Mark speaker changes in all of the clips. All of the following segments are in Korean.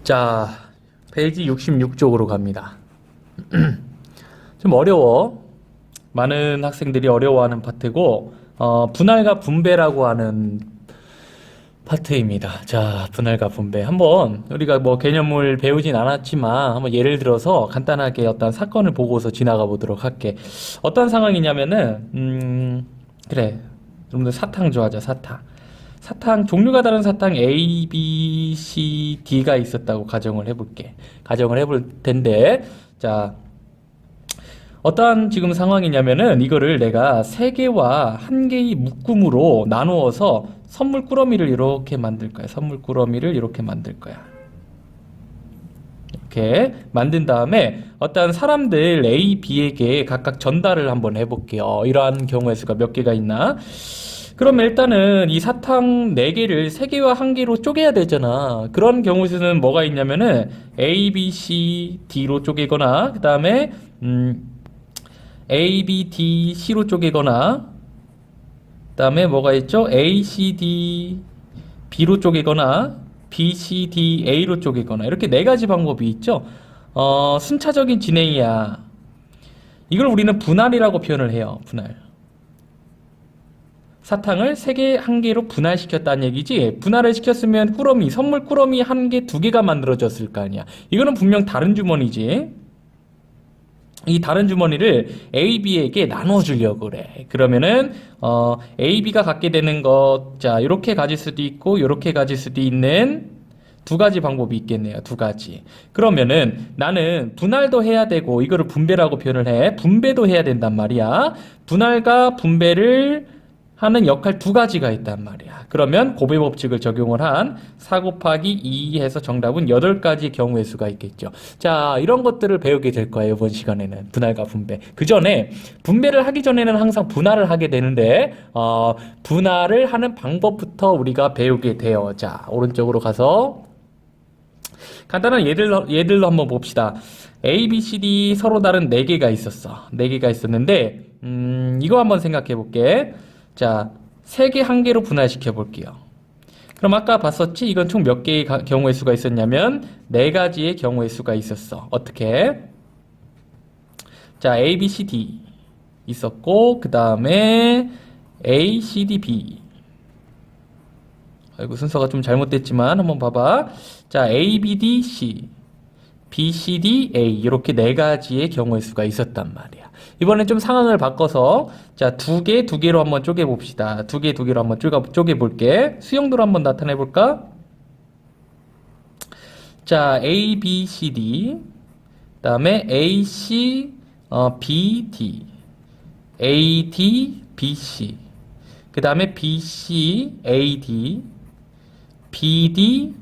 Speaker 1: 자, 페이지 66쪽으로 갑니다. 좀 어려워. 많은 학생들이 어려워하는 파트고, 분할과 분배라고 하는 파트입니다. 자, 분할과 분배. 한번 우리가 뭐 개념을 배우진 않았지만 한번 예를 들어서 간단하게 어떤 사건을 보고서 지나가 보도록 할게. 어떤 상황이냐면은, 그래. 여러분들 사탕 좋아하죠, 사탕. 사탕, 종류가 다른 사탕 A, B, C, D가 있었다고 가정을 해볼게. 가정을 해볼 텐데, 자, 어떠한 지금 상황이냐면은 이거를 내가 3개와 1개의 묶음으로 나누어서 선물 꾸러미를 이렇게 만들 거야. 선물 꾸러미를 이렇게 만들 거야. 이렇게 만든 다음에 어떤 사람들 A, B에게 각각 전달을 한번 해볼게요. 이러한 경우의 수가 몇 개가 있나? 그럼 일단은 이 사탕 4개를 3개와 1개로 쪼개야 되잖아. 그런 경우의 수는 뭐가 있냐면은 A, B, C, D로 쪼개거나 그 다음에 A, B, D, C로 쪼개거나 그 다음에 뭐가 있죠? A, C, D, B로 쪼개거나 B, C, D, A로 쪼개거나 이렇게 4가지 방법이 있죠. 순차적인 진행이야. 이걸 우리는 분할이라고 표현을 해요. 분할. 사탕을 3개, 1개로 분할시켰다는 얘기지. 분할을 시켰으면 꾸러미, 선물 꾸러미 1개, 2개가 만들어졌을 거 아니야. 이거는 분명 다른 주머니지. 이 다른 주머니를 A, B에게 나눠주려고 그래. 그러면은 A, B가 갖게 되는 것, 자, 이렇게 가질 수도 있고 이렇게 가질 수도 있는 2가지 방법이 있겠네요. 2가지. 그러면은 나는 분할도 해야 되고 이거를 분배라고 표현을 해. 분배도 해야 된단 말이야. 분할과 분배를 하는 역할 2가지가 있단 말이야. 그러면 곱의 법칙을 적용을 한 4 곱하기 2 해서 정답은 8가지 경우의 수가 있겠죠. 자, 이런 것들을 배우게 될 거예요. 이번 시간에는 분할과 분배. 그 전에 분배를 하기 전에는 항상 분할을 하게 되는데 분할을 하는 방법부터 우리가 배우게 돼요. 자, 오른쪽으로 가서 간단한 예들로 한번 봅시다. A, B, C, D 서로 다른 4개가 있었어. 4개가 있었는데 이거 한번 생각해 볼게. 자, 3개 1개로 분할시켜 볼게요. 그럼 아까 봤었지? 이건 총 몇 개의 경우의 수가 있었냐면 4가지의 경우의 수가 있었어. 어떻게? 자, A, B, C, D 있었고 그 다음에 A, C, D, B. 아이고 순서가 좀 잘못됐지만 한번 봐봐. 자, A, B, D, C, B, C, D, A 이렇게 4가지의 경우의 수가 있었단 말이야. 이번엔 좀 상황을 바꿔서 자, 2개, 2개로 한번 쪼개봅시다. 2개, 2개로 한번 쪼개볼게. 수형도로 한번 나타내볼까? 자, A, B, C, D 그 다음에 A, C, B, D A, D, B, C 그 다음에 B, C, A, D B, D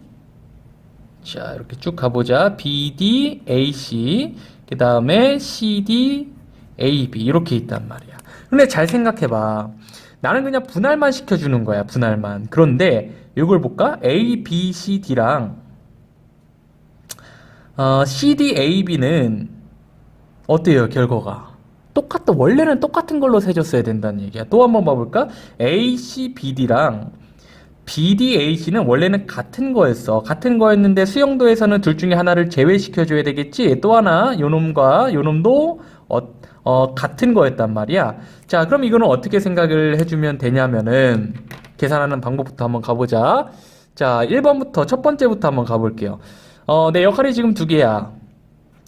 Speaker 1: 자, 이렇게 쭉 가보자. B, D, A, C 그 다음에 C, D, A, B 이렇게 있단 말이야. 근데 잘 생각해봐. 나는 그냥 분할만 시켜주는 거야. 분할만. 그런데 이걸 볼까? A, B, C, D랑 C, D, A, B는 어때요? 결과가 원래는 똑같은 걸로 세줬어야 된다는 얘기야. 또 한번 봐볼까? A, C, B, D랑 B, D, A, C는 원래는 같은 거였어. 같은 거였는데 수용도에서는 둘 중에 하나를 제외시켜줘야 되겠지. 또 하나 요놈과 요놈도 같은 거였단 말이야. 자, 그럼 이거는 어떻게 생각을 해주면 되냐면은 계산하는 방법부터 한번 가보자. 자, 1번부터 첫 번째부터 한번 가볼게요. 내 역할이 지금 2개야.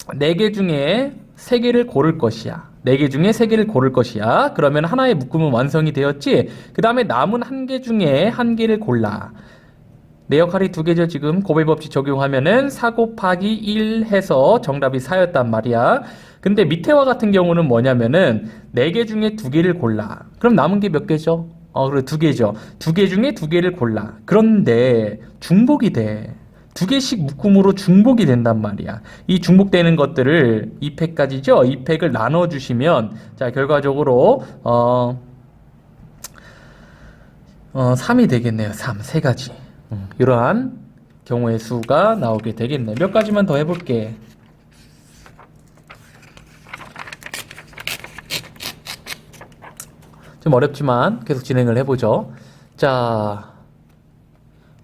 Speaker 1: 4개 중에 3개를 고를 것이야. 4개 중에 3개를 고를 것이야. 그러면 하나의 묶음은 완성이 되었지. 그 다음에 남은 1개 중에 1개를 골라. 내 역할이 2개죠. 지금 곱의 법칙 적용하면은 4 곱하기 1 해서 정답이 4였단 말이야. 근데 밑에와 같은 경우는 뭐냐면은 4개 중에 2개를 골라. 그럼 남은 게 몇 개죠? 그래 2개죠. 2개 중에 2개를 골라. 그런데 중복이 돼. 2개씩 묶음으로 중복이 된단 말이야. 이 중복되는 것들을 2팩까지죠? 2팩을 나눠주시면 자, 결과적으로 3이 되겠네요. 3, 3가지. 이러한 경우의 수가 나오게 되겠네. 몇 가지만 더 해볼게. 좀 어렵지만 계속 진행을 해보죠. 자,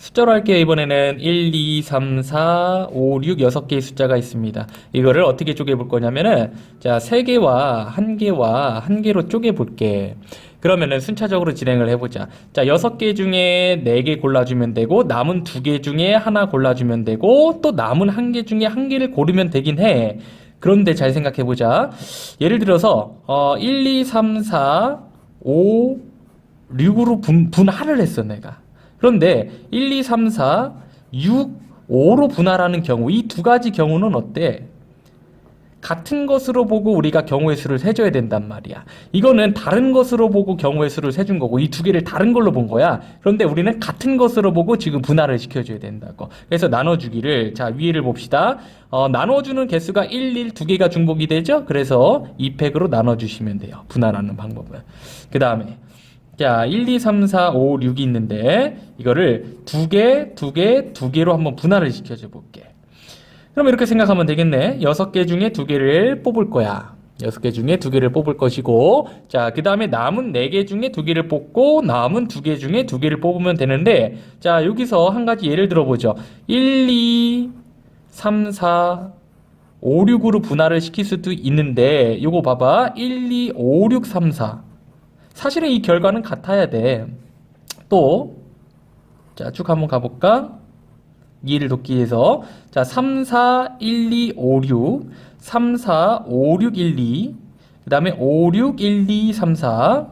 Speaker 1: 숫자로 할게요. 이번에는 1, 2, 3, 4, 5, 6, 6개의 숫자가 있습니다. 이거를 어떻게 쪼개볼 거냐면은, 자, 3개와 1개와 1개로 쪼개볼게. 그러면은 순차적으로 진행을 해보자. 자, 6개 중에 4개 골라주면 되고, 남은 2개 중에 하나 골라주면 되고, 또 남은 1개 중에 1개를 고르면 되긴 해. 그런데 잘 생각해보자. 예를 들어서, 1, 2, 3, 4, 5, 6으로 분할을 했어, 내가. 그런데 1, 2, 3, 4, 6, 5로 분할하는 경우 이 두 가지 경우는 어때? 같은 것으로 보고 우리가 경우의 수를 세줘야 된단 말이야. 이거는 다른 것으로 보고 경우의 수를 세준 거고 이 두 개를 다른 걸로 본 거야. 그런데 우리는 같은 것으로 보고 지금 분할을 시켜줘야 된다고. 그래서 나눠주기를, 자, 위를 봅시다. 나눠주는 개수가 1, 1, 두 개가 중복이 되죠? 그래서 2팩으로 나눠주시면 돼요. 분할하는 방법은. 그 다음에 자, 1, 2, 3, 4, 5, 6이 있는데 이거를 두 개로 한번 분할을 시켜줘 볼게. 그럼 이렇게 생각하면 되겠네. 6개 중에 2개를 뽑을 거야. 6개 중에 2개를 뽑을 것이고, 자, 그 다음에 남은 4개 중에 2개를 뽑고 남은 2개 중에 2개를 뽑으면 되는데, 자, 여기서 한 가지 예를 들어보죠. 1, 2, 3, 4, 5, 6으로 분할을 시킬 수도 있는데 요거 봐봐. 1, 2, 5, 6, 3, 4. 사실은 이 결과는 같아야 돼. 또, 자, 쭉 한번 가볼까? 이해를 돕기 위해서. 자, 3, 4, 1, 2, 5, 6. 3, 4, 5, 6, 1, 2. 그 다음에 5, 6, 1, 2, 3, 4.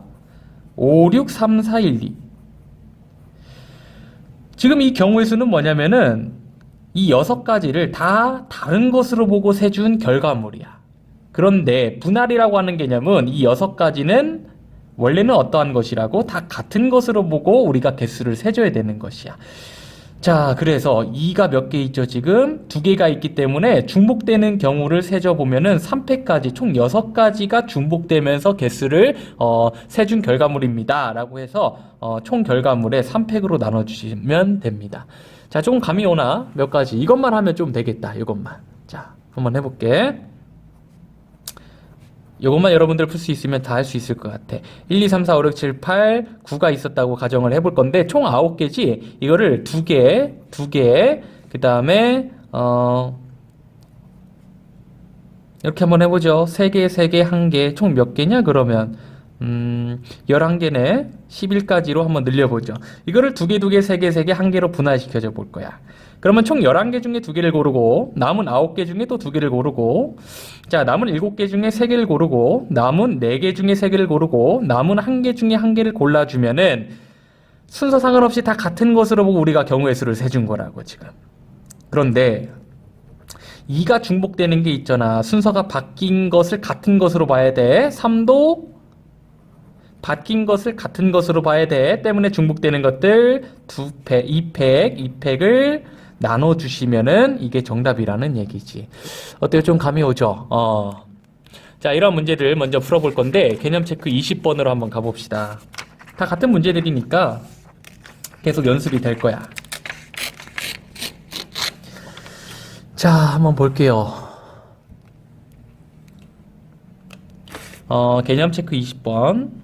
Speaker 1: 5, 6, 3, 4, 1, 2. 지금 이 경우의 수는 뭐냐면은 이 6가지를 다 다른 것으로 보고 세준 결과물이야. 그런데 분할이라고 하는 개념은 이 6가지는 원래는 어떠한 것이라고 다 같은 것으로 보고 우리가 개수를 세줘야 되는 것이야. 자, 그래서 2가 몇 개 있죠? 지금 2개가 있기 때문에 중복되는 경우를 세줘보면은 3팩까지 총 6가지가 중복되면서 개수를 세준 결과물입니다. 라고 해서 총 결과물의 3팩으로 나눠주시면 됩니다. 자, 조금 감이 오나? 몇 가지. 이것만 하면 좀 되겠다. 이것만. 자, 한번 해볼게. 요것만 여러분들 풀 수 있으면 다 할 수 있을 것 같아. 1, 2, 3, 4, 5, 6, 7, 8, 9가 있었다고 가정을 해볼 건데 총 9개지. 이거를 2개, 그 다음에 이렇게 한번 해보죠. 3개, 3개, 1개, 총 몇 개냐 그러면 11개네. 11까지로 한번 늘려보죠. 이거를 2개, 2개, 3개, 3개, 1개로 분할시켜줘 볼 거야. 그러면 총 11개 중에 2개를 고르고 남은 9개 중에 또 2개를 고르고, 자, 남은 7개 중에 3개를 고르고 남은 4개 중에 3개를 고르고 남은 1개 중에 1개를 골라주면은 순서 상관없이 다 같은 것으로 보고 우리가 경우의 수를 세준 거라고 지금. 그런데 2가 중복되는 게 있잖아. 순서가 바뀐 것을 같은 것으로 봐야 돼. 3도 바뀐 것을 같은 것으로 봐야 돼. 때문에 중복되는 것들 2팩을 나눠주시면은 이게 정답이라는 얘기지. 어때요? 좀 감이 오죠? 자, 이런 문제들 먼저 풀어볼 건데 개념 체크 20번으로 한번 가봅시다. 다 같은 문제들이니까 계속 연습이 될 거야. 자, 한번 볼게요. 개념 체크 20번.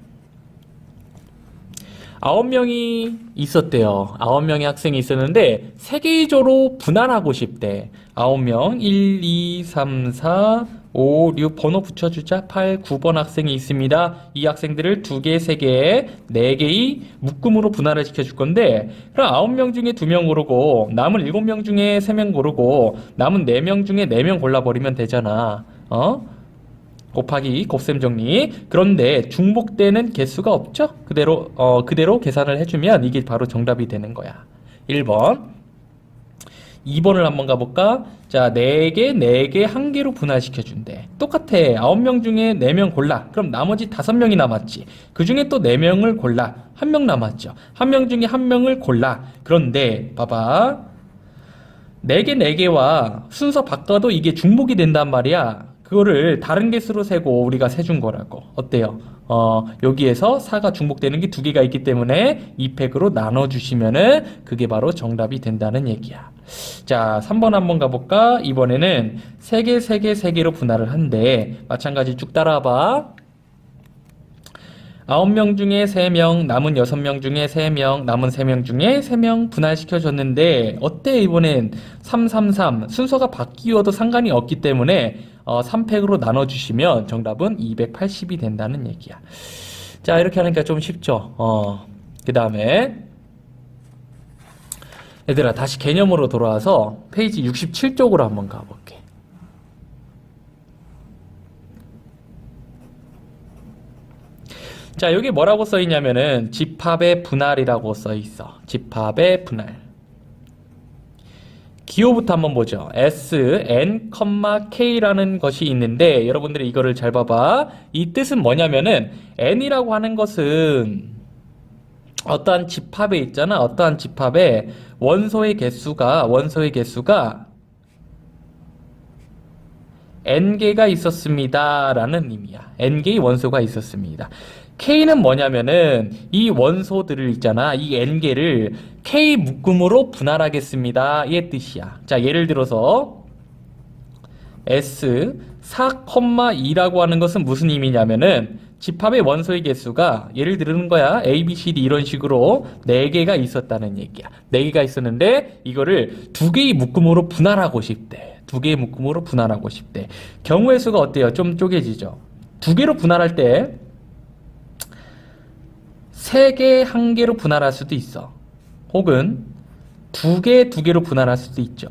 Speaker 1: 9명이 있었대요. 9명의 학생이 있었는데 세계조로 분할하고 싶대. 9명 1, 2, 3, 4, 5, 6 번호 붙여주자. 8, 9번 학생이 있습니다. 이 학생들을 2개, 3개, 4개의 묶음으로 분할을 시켜줄 건데 그럼 9명 중에 2명 고르고 남은 7명 중에 3명 고르고 남은 4명 중에 4명 골라버리면 되잖아. 곱하기 곱셈 정리. 그런데 중복되는 개수가 없죠? 그대로 계산을 해주면 이게 바로 정답이 되는 거야. 1번. 2번을 한번 가볼까? 자, 4개, 4개, 1개로 분할시켜준대. 똑같아. 9명 중에 4명 골라. 그럼 나머지 5명이 남았지. 그 중에 또 4명을 골라. 1명 남았죠. 1명 중에 1명을 골라. 그런데 봐봐. 4개, 4개와 순서 바꿔도 이게 중복이 된단 말이야. 그거를 다른 개수로 세고 우리가 세준 거라고. 어때요? 여기에서 4가 중복되는 게 2개가 있기 때문에 2팩으로 나눠주시면은 그게 바로 정답이 된다는 얘기야. 자, 3번 한번 가볼까? 이번에는 3개, 3개, 3개로 분할을 한대. 마찬가지 쭉 따라와봐. 9명 중에 3명, 남은 6명 중에 3명, 남은 3명 중에 3명 분할시켜줬는데 어때 이번엔 333 순서가 바뀌어도 상관이 없기 때문에 3팩으로 나눠주시면 정답은 280이 된다는 얘기야. 자, 이렇게 하니까 좀 쉽죠. 그 다음에 얘들아 다시 개념으로 돌아와서 페이지 67쪽으로 한번 가볼게. 자, 여기 뭐라고 써있냐면은 집합의 분할이라고 써있어. 집합의 분할. 기호부터 한번 보죠. S, N, K라는 것이 있는데 여러분들이 이거를 잘 봐봐. 이 뜻은 뭐냐면은 N이라고 하는 것은 어떠한 집합에 있잖아. 어떠한 집합에 원소의 개수가 N개가 있었습니다 라는 의미야. N개의 원소가 있었습니다. K는 뭐냐면은 이 원소들을 있잖아. 이 N개를 K 묶음으로 분할하겠습니다. 이 뜻이야. 자, 예를 들어서 S 4,2라고 하는 것은 무슨 의미냐면은 집합의 원소의 개수가 예를 들는 거야. A, B, C, D 이런 식으로 4개가 있었다는 얘기야. 4개가 있었는데 이거를 2개의 묶음으로 분할하고 싶대. 2개의 묶음으로 분할하고 싶대. 경우의 수가 어때요? 좀 쪼개지죠. 2개로 분할할 때 3개, 1개로 분할할 수도 있어. 혹은 2개, 2개로 분할할 수도 있죠.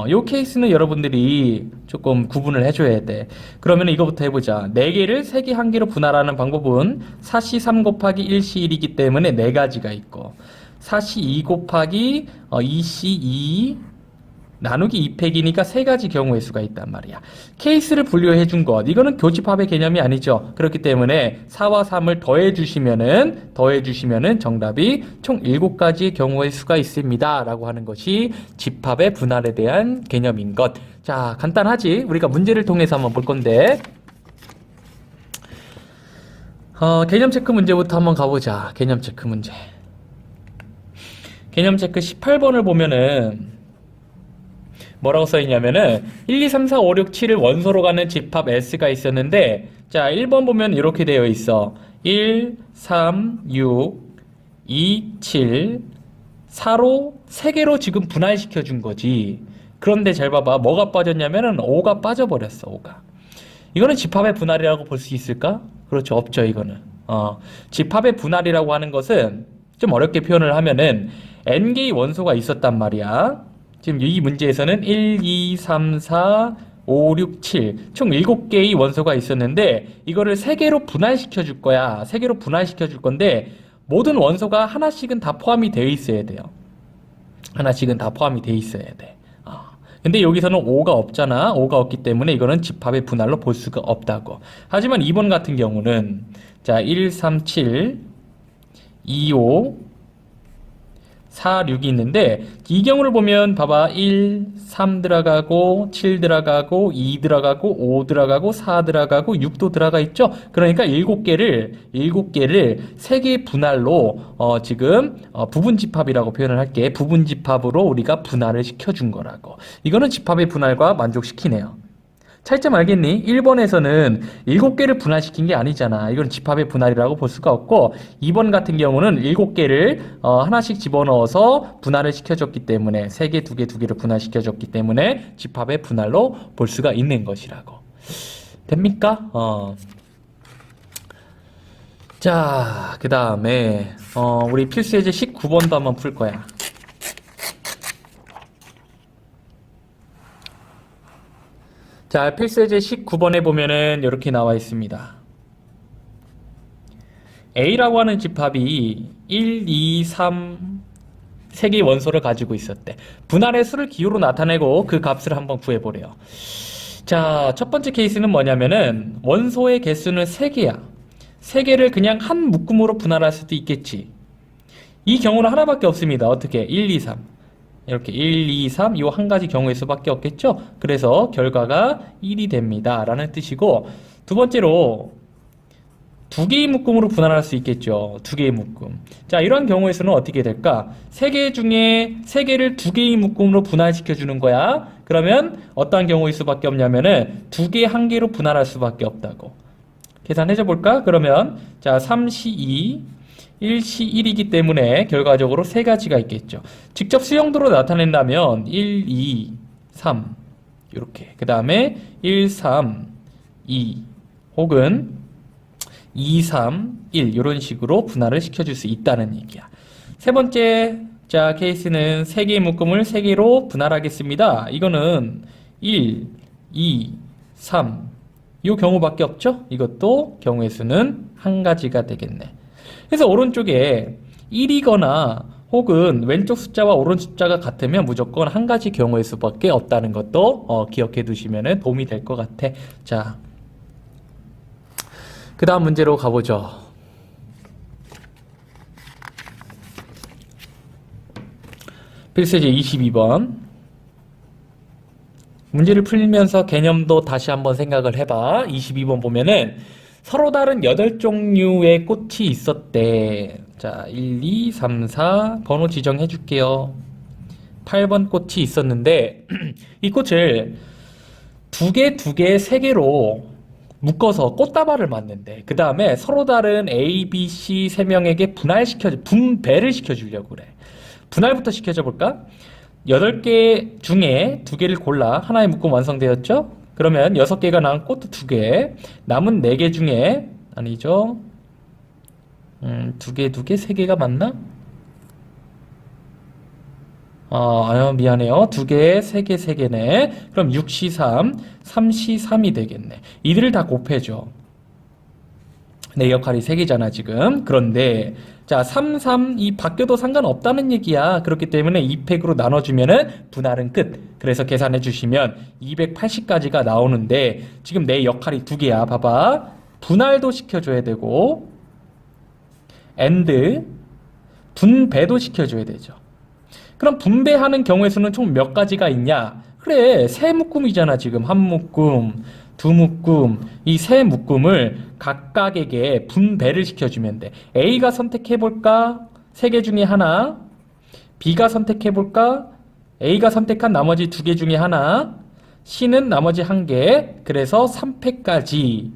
Speaker 1: 요 케이스는 여러분들이 조금 구분을 해줘야 돼. 그러면 이거부터 해보자. 4개를 3개, 1개로 분할하는 방법은 4C 3 곱하기 1C 1이기 때문에 4가지가 있고 4C 2 곱하기 2C 2 나누기 2팩이니까 3가지 경우의 수가 있단 말이야. 케이스를 분류해 준 것. 이거는 교집합의 개념이 아니죠. 그렇기 때문에 4와 3을 더해 주시면은 정답이 총 7가지의 경우의 수가 있습니다. 라고 하는 것이 집합의 분할에 대한 개념인 것. 자, 간단하지? 우리가 문제를 통해서 한번 볼 건데. 개념 체크 문제부터 한번 가보자. 개념 체크 문제. 개념 체크 18번을 보면은 뭐라고 써있냐면은 1, 2, 3, 4, 5, 6, 7을 원소로 가는 집합 S가 있었는데 자 1번 보면 이렇게 되어 있어. 1, 3, 6, 2, 7 4로 3개로 지금 분할시켜 준 거지. 그런데 잘 봐봐. 뭐가 빠졌냐면은 5가 빠져버렸어. 5가. 이거는 집합의 분할이라고 볼 수 있을까? 그렇죠. 없죠. 이거는. 집합의 분할이라고 하는 것은 좀 어렵게 표현을 하면은 N개의 원소가 있었단 말이야. 지금 이 문제에서는 1, 2, 3, 4, 5, 6, 7 총 7개의 원소가 있었는데 이거를 3개로 분할시켜 줄 거야. 3개로 분할시켜 줄 건데 모든 원소가 하나씩은 다 포함이 되어 있어야 돼요. 하나씩은 다 포함이 되어 있어야 돼. 근데 여기서는 5가 없잖아. 5가 없기 때문에 이거는 집합의 분할로 볼 수가 없다고. 하지만 2번 같은 경우는 자 1, 3, 7 2, 5 4, 6이 있는데 이 경우를 보면 봐봐 1, 3 들어가고 7 들어가고 2 들어가고 5 들어가고 4 들어가고 6도 들어가 있죠. 그러니까 7개를 3개의 분할로 지금 부분집합이라고 표현을 할게. 부분집합으로 우리가 분할을 시켜준 거라고. 이거는 집합의 분할과 만족시키네요. 차이점 알겠니? 1번에서는 7개를 분할시킨 게 아니잖아. 이건 집합의 분할이라고 볼 수가 없고 2번 같은 경우는 7개를 하나씩 집어넣어서 분할을 시켜줬기 때문에 3개, 2개, 2개를 분할시켜줬기 때문에 집합의 분할로 볼 수가 있는 것이라고. 됩니까? 자, 그 다음에 우리 필수예제 19번도 한번 풀 거야. 자, 필수예제 19번에 보면은 이렇게 나와 있습니다. A라고 하는 집합이 1, 2, 3, 3개의 원소를 가지고 있었대. 분할의 수를 기호로 나타내고 그 값을 한번 구해보래요. 자, 첫 번째 케이스는 뭐냐면은 원소의 개수는 3개야. 3개를 그냥 한 묶음으로 분할할 수도 있겠지. 이 경우는 하나밖에 없습니다. 어떻게? 1, 2, 3. 이렇게 1, 2, 3 이 한 가지 경우의 수밖에 없겠죠. 그래서 결과가 1이 됩니다 라는 뜻이고, 두 번째로 2개의 묶음으로 분할할 수 있겠죠. 2개의 묶음. 자, 이러한 경우의 수는 어떻게 될까? 3개 중에 3개를 2개의 묶음으로 분할시켜 주는 거야. 그러면 어떠한 경우의 수밖에 없냐면은 2개, 1개로 분할할 수밖에 없다고. 계산해줘 볼까? 그러면 자 3시 2, 1시 1이기 때문에 결과적으로 세 가지가 있겠죠. 직접 수영도로 나타낸다면 1, 2, 3 이렇게 그 다음에 1, 3, 2 혹은 2, 3, 1 이런 식으로 분할을 시켜줄 수 있다는 얘기야. 세 번째 자 케이스는 세 개의 묶음을 세 개로 분할하겠습니다. 이거는 1, 2, 3 이 경우밖에 없죠? 이것도 경우의 수는 한 가지가 되겠네. 그래서 오른쪽에 1이거나 혹은 왼쪽 숫자와 오른 숫자가 같으면 무조건 한 가지 경우의 수밖에 없다는 것도 기억해 두시면 도움이 될 것 같아. 자, 그 다음 문제로 가보죠. 필수제 22번. 문제를 풀면서 개념도 다시 한번 생각을 해봐. 22번 보면은 서로 다른 8종류의 꽃이 있었대. 자, 1, 2, 3, 4 번호 지정해 줄게요. 8번 꽃이 있었는데 이 꽃을 두 개, 3개로 묶어서 꽃다발을 만든대. 그 다음에 서로 다른 A, B, C 3명에게 분배를 시켜주려고 그래. 분할부터 시켜줘 볼까? 8개 중에 2개를 골라 하나의 묶음 완성되었죠? 그러면 6개가 나온 꽃도 2개, 남은 4개 중에 아니죠? 2개, 3개가 맞나? 아유, 미안해요. 2개, 3개, 3개네. 그럼 6시 3, 3시 3이 되겠네. 이들을 다 곱해줘. 내 역할이 3개잖아, 지금. 그런데, 자, 3, 3, 이 바뀌어도 상관없다는 얘기야. 그렇기 때문에 2팩으로 나눠주면은 분할은 끝. 그래서 계산해 주시면 280까지가 나오는데, 지금 내 역할이 2개야. 봐봐. 분할도 시켜줘야 되고, 분배도 시켜줘야 되죠. 그럼 분배하는 경우의 수는 총 몇 가지가 있냐? 그래, 세 묶음이잖아, 지금. 한 묶음, 두 묶음, 이 세 묶음을 각각에게 분배를 시켜주면 돼. A가 선택해볼까? 3개 중에 하나. B가 선택해볼까? A가 선택한 나머지 2개 중에 하나. C는 나머지 1개. 그래서 3팩까지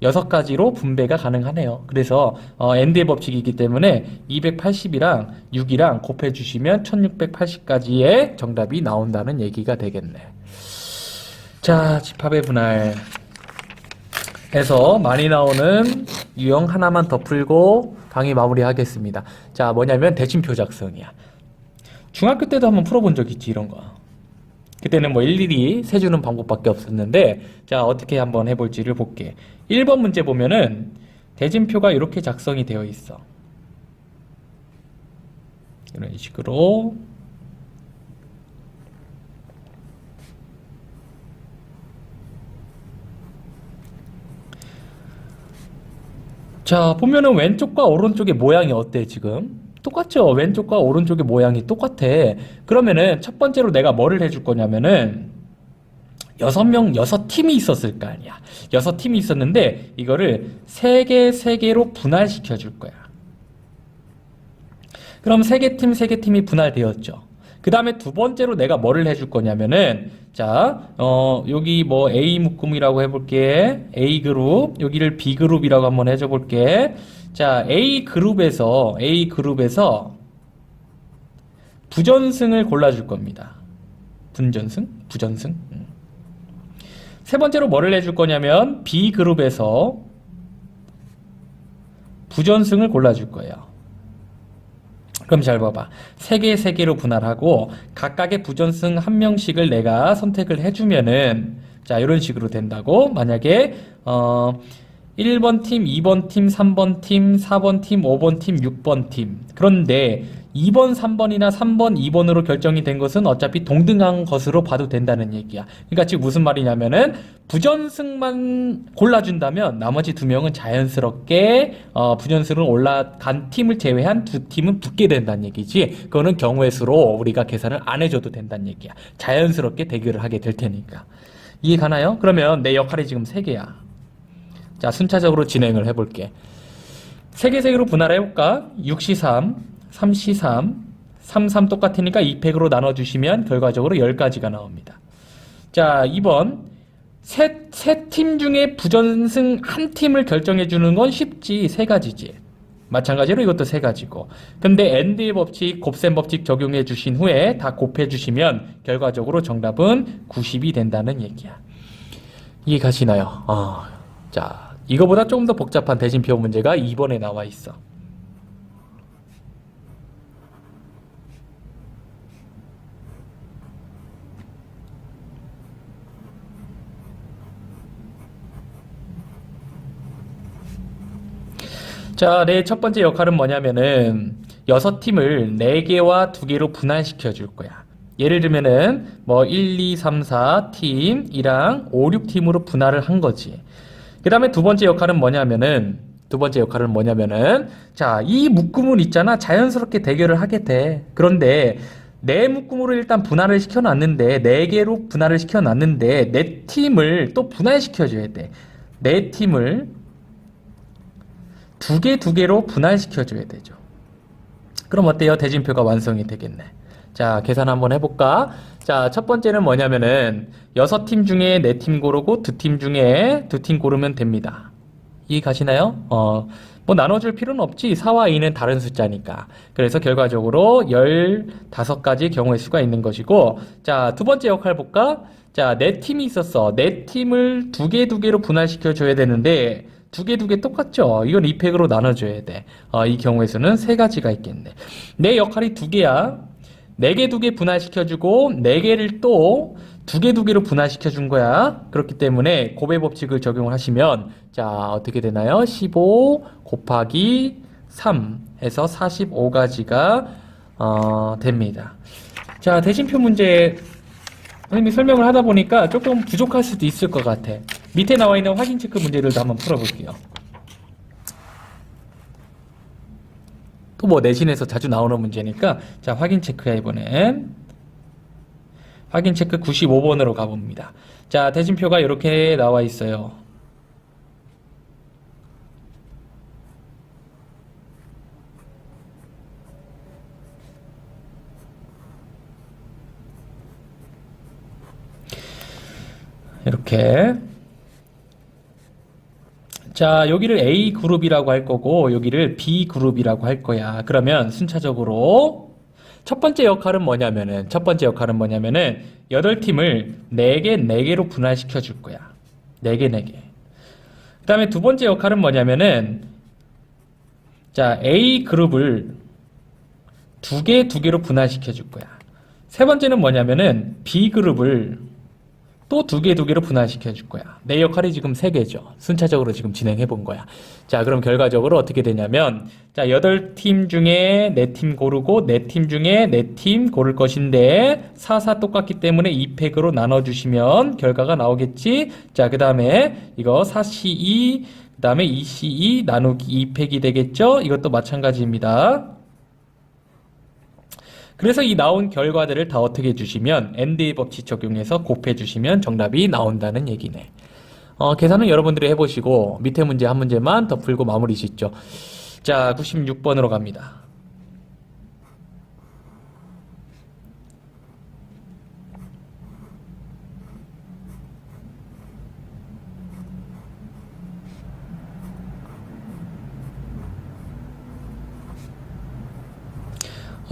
Speaker 1: 6가지로 분배가 가능하네요. 그래서 AND의 법칙이기 때문에 280이랑 6이랑 곱해주시면 1680까지의 정답이 나온다는 얘기가 되겠네. 자, 집합의 분할에서 많이 나오는 유형 하나만 더 풀고 강의 마무리하겠습니다. 자, 뭐냐면 대칭표 작성이야. 중학교 때도 한번 풀어본 적 있지, 이런 거. 그때는 뭐 일일이 세주는 방법밖에 없었는데, 자, 어떻게 한번 해볼지를 볼게. 1번 문제 보면은 대진표가 이렇게 작성이 되어 있어. 이런 식으로. 자, 보면은 왼쪽과 오른쪽의 모양이 어때, 지금? 똑같죠? 왼쪽과 오른쪽의 모양이 똑같아. 그러면은 첫 번째로 내가 뭐를 해줄 거냐면은 6팀이 있었을 거 아니야. 6팀이 있었는데 이거를 3개로 분할시켜 줄 거야. 그럼 3개 팀이 분할되었죠. 그 다음에 두 번째로 내가 뭐를 해줄 거냐면은 자, 여기 뭐 A 묶음이라고 해볼게. A 그룹, 여기를 B 그룹이라고 한번 해줘 볼게. 자, A 그룹에서 부전승을 골라줄 겁니다. 부전승. 세 번째로 뭐를 해줄 거냐면 B 그룹에서 부전승을 골라줄 거예요. 그럼 잘 봐봐. 3개로 분할하고 각각의 부전승 1명씩을 내가 선택을 해주면은 자, 이런 식으로 된다고. 만약에 1번 팀, 2번 팀, 3번 팀, 4번 팀, 5번 팀, 6번 팀. 그런데 2번, 3번이나 3번, 2번으로 결정이 된 것은 어차피 동등한 것으로 봐도 된다는 얘기야. 그러니까 지금 무슨 말이냐면은 부전승만 골라준다면 나머지 2명은 자연스럽게 부전승으로 올라간 팀을 제외한 2팀은 붙게 된다는 얘기지. 그거는 경우의 수로 우리가 계산을 안 해줘도 된다는 얘기야. 자연스럽게 대결을 하게 될 테니까. 이해 가나요? 그러면 내 역할이 지금 3개야. 자, 순차적으로 진행을 해볼게. 3개로 분할해볼까? 6시 3, 3시 3, 3 똑같으니까 2팩으로 나눠주시면 결과적으로 10가지가 나옵니다. 자, 2번 세 팀 중에 부전승 한 팀을 결정해 주는 건 쉽지. 세 가지지. 마찬가지로 이것도 세 가지고. 근데 앤드의 법칙, 곱셈 법칙 적용해 주신 후에 다 곱해 주시면 결과적으로 정답은 90이 된다는 얘기야. 이해 가시나요? 자, 이거보다 조금 더 복잡한 대진표 문제가 2번에 나와 있어. 자, 내 첫 번째 역할은 뭐냐면은 6팀을 4개와 2개로 분할시켜 줄 거야. 예를 들면은 뭐 1, 2, 3, 4 팀이랑 5, 6팀으로 분할을 한 거지. 그 다음에 두 번째 역할은 뭐냐면은 자, 이 묶음을 있잖아. 자연스럽게 대결을 하게 돼. 그런데 네 묶음으로 일단 분할을 시켜놨는데 4개로 분할을 시켜놨는데 네 팀을 또 분할시켜줘야 돼. 네 팀을 2개로 분할시켜줘야 되죠. 그럼 어때요? 대진표가 완성이 되겠네. 자, 계산 한번 해볼까? 자, 첫 번째는 뭐냐면은 6팀 중에 4팀 고르고 2팀 중에 2팀 고르면 됩니다. 이해 가시나요? 뭐 나눠줄 필요는 없지. 4와 2는 다른 숫자니까. 그래서 결과적으로 15가지 경우의 수가 있는 것이고, 자, 두 번째 역할 볼까? 자, 4팀이 있었어. 4팀을 2개로 분할시켜줘야 되는데 2개 똑같죠? 이건 2팩으로 나눠줘야 돼. 이 경우의 수는 3가지가 있겠네. 내 역할이 2개야. 4개 2개 분할시켜주고 4개를 또 2개로 분할시켜준 거야. 그렇기 때문에 곱의 법칙을 적용을 하시면 자, 어떻게 되나요? 15 곱하기 3 해서 45가지가 됩니다. 자, 대신표 문제 선생님이 설명을 하다 보니까 조금 부족할 수도 있을 것 같아. 밑에 나와 있는 확인 체크 문제들도 한번 풀어볼게요. 또 뭐 내신에서 자주 나오는 문제니까 자, 확인 체크야. 이번엔 확인 체크 95번으로 가봅니다. 자, 대진표가 이렇게 나와 있어요. 이렇게. 자, 여기를 A그룹이라고 할 거고 여기를 B그룹이라고 할 거야. 그러면 순차적으로 첫 번째 역할은 뭐냐면은 8팀을 4개로 분할시켜 줄 거야. 4개. 그 다음에 두 번째 역할은 뭐냐면은 자, A그룹을 2개로 분할시켜 줄 거야. 세 번째는 뭐냐면은 B그룹을 또 2개로 분할시켜 줄 거야. 내 역할이 지금 3개죠. 순차적으로 지금 진행해 본 거야. 자, 그럼 결과적으로 어떻게 되냐면 자, 8팀 중에 4팀 고르고 4팀 중에 4팀 고를 것인데 4, 4 똑같기 때문에 2팩으로 나눠주시면 결과가 나오겠지. 자, 그 다음에 이거 4C2 그 다음에 2C2 나누기 2팩이 되겠죠. 이것도 마찬가지입니다. 그래서 이 나온 결과들을 다 어떻게 해주시면 앤드의 법칙 적용해서 곱해주시면 정답이 나온다는 얘기네. 계산은 여러분들이 해보시고 밑에 문제 한 문제만 더 풀고 마무리 짓죠. 자, 96번으로 갑니다.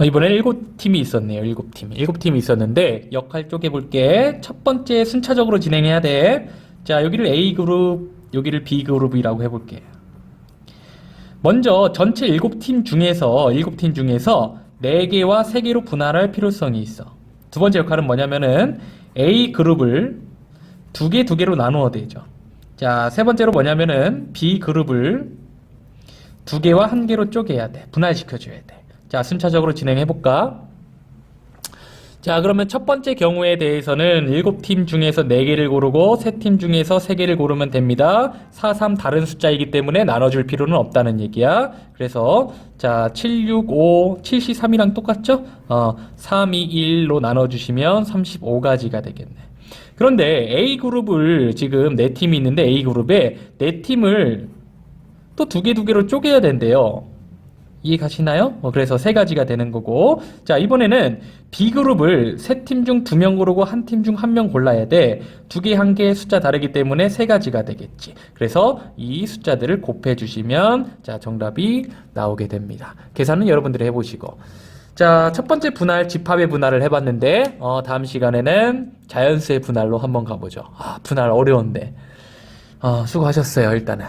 Speaker 1: 이번에 7팀이 있었네요. 7팀이 있었는데 역할 쪼개볼게. 첫 번째 순차적으로 진행해야 돼. 자, 여기를 A그룹, 여기를 B그룹이라고 해볼게. 먼저 전체 7팀 중에서 4개와 3개로 분할할 필요성이 있어. 두 번째 역할은 뭐냐면은 A그룹을 2개로 나누어야 되죠. 자, 세 번째로 뭐냐면은 B그룹을 2개와 1개로 쪼개야 돼. 분할시켜줘야 돼. 자, 순차적으로 진행해볼까? 자, 그러면 첫 번째 경우에 대해서는 7팀 중에서 4개를 고르고 3팀 중에서 3개를 고르면 됩니다. 4, 3 다른 숫자이기 때문에 나눠줄 필요는 없다는 얘기야. 그래서 자, 7, 6, 5, 7, 3이랑 똑같죠? 3, 2, 1로 나눠주시면 35가지가 되겠네. 그런데 A그룹을 지금 4팀이 있는데 A그룹에 4팀을 또 2개로 쪼개야 된대요. 이해 가시나요? 그래서 세 가지가 되는 거고. 자, 이번에는 B그룹을 세 팀 중 두 명 고르고 한 팀 중 한 명 골라야 돼. 두 개, 한 개 숫자 다르기 때문에 세 가지가 되겠지. 그래서 이 숫자들을 곱해 주시면 자, 정답이 나오게 됩니다. 계산은 여러분들이 해보시고. 자, 첫 번째 분할, 집합의 분할을 해봤는데, 다음 시간에는 자연수의 분할로 한번 가보죠. 아, 분할 어려운데. 수고하셨어요, 일단은.